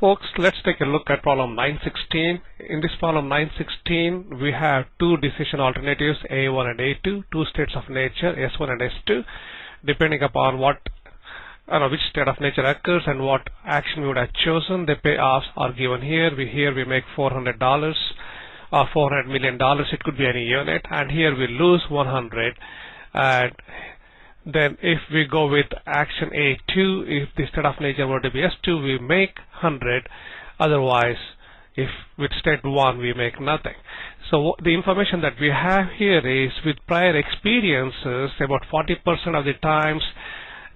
folks, let's take a look at problem 916. In this problem 916, we have two decision alternatives, A1 and A2, two states of nature, S1 and S2, depending upon which state of nature occurs and what action we would have chosen. The payoffs are given here. We make $400 or $400 million. It could be any unit, and here we lose 100. And then if we go with action A2, if the state of nature were to be S2, we make 100. Otherwise, if with state 1, we make nothing. So the information that we have here is, with prior experiences, about 40% of the times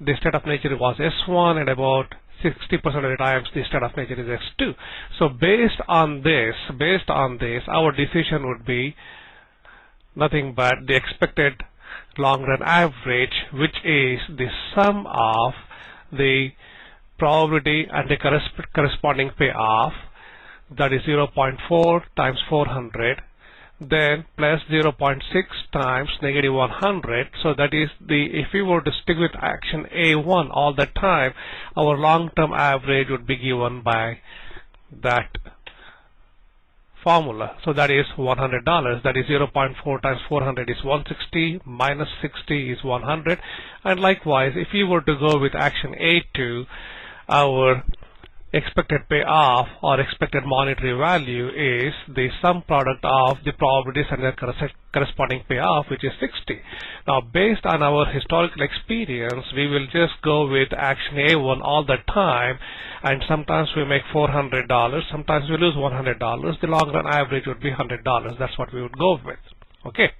the state of nature was S1, and about 60% of the times the state of nature is S2. So based on this, our decision would be nothing but the expected long run average, which is the sum of the probability and the corresponding payoff, that is 0.4 times 400, then plus 0.6 times negative 100. So that is if we were to stick with action A1 all the time, our long-term average would be given by that formula. So that is $100. That is 0.4 times 400 is 160, minus 60 is 100. And likewise, if you were to go with action A2, our expected payoff or expected monetary value is the sum product of the probabilities and their corresponding payoff, which is 60. Now, based on our historical experience, we will just go with action A1 all the time, and sometimes we make $400, sometimes we lose $100. The long run average would be $100. That's what we would go with. Okay.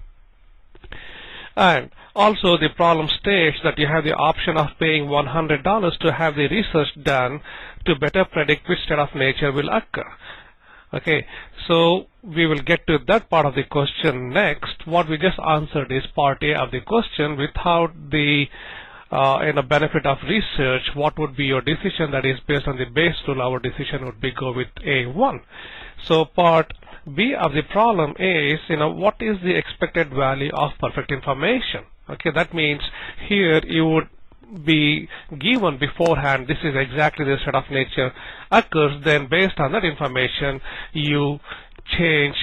And also the problem states that you have the option of paying $100 to have the research done to better predict which state of nature will occur. Okay, so we will get to that part of the question next. What we just answered is part A of the question. Without the benefit of research, what would be your decision? That is, based on the base rule, our decision would be go with A1. So part B of the problem is, what is the expected value of perfect information? Okay, that means here you would be given beforehand, this is exactly the state of nature occurs. Then based on that information, you change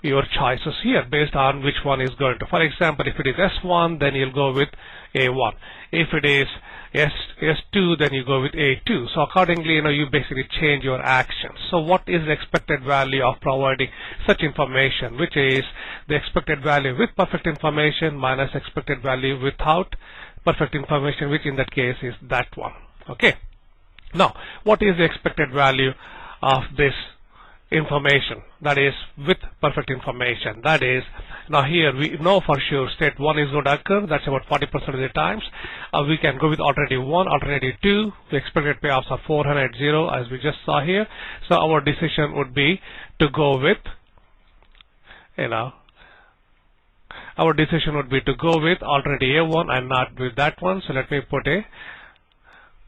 your choices here based on which one is going to. For example, if it is S1, then you'll go with A1. If it is S2, then you go with A2. So accordingly, you basically change your actions. So what is the expected value of providing such information, which is the expected value with perfect information minus expected value without perfect information, which in that case is that one. Okay. Now, what is the expected value of this information, that is with perfect information? That is, now here we know for sure state 1 is going to occur. That's about 40% of the times. We can go with alternative 1, alternative 2. The expected payoffs are 400, 0, as we just saw here. So our decision would be to go with, our decision would be to go with alternative A1 and not with that one. So let me put a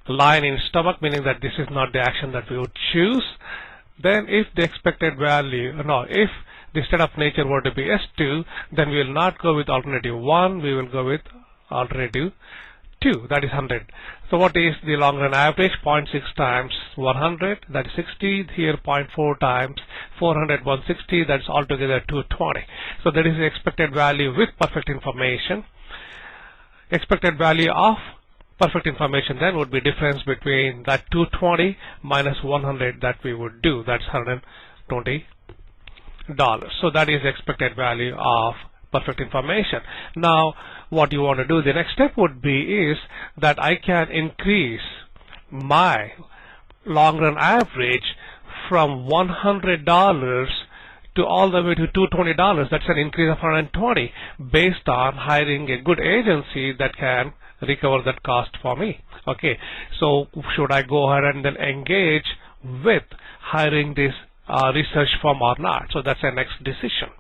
line in stomach, meaning that this is not the action that we would choose. Then if the expected value, if the state of nature were to be S2, then we will not go with alternative 1, we will go with alternative 2, that is 100. So what is the long run average? 0.6 times 100, that is 60. Here 0.4 times 400, 160, that's altogether 220. So that is the expected value with perfect information. Expected value of perfect information then would be difference between that 220 minus 100 that we would do. That's $120. So that is the expected value of perfect information. Now, what you want to do, the next step would be is that I can increase my long run average from $100 to all the way to $220. That's an increase of 120 based on hiring a good agency that can recover that cost for me. Okay, so should I go ahead and then engage with hiring this research firm or not? So that's the next decision.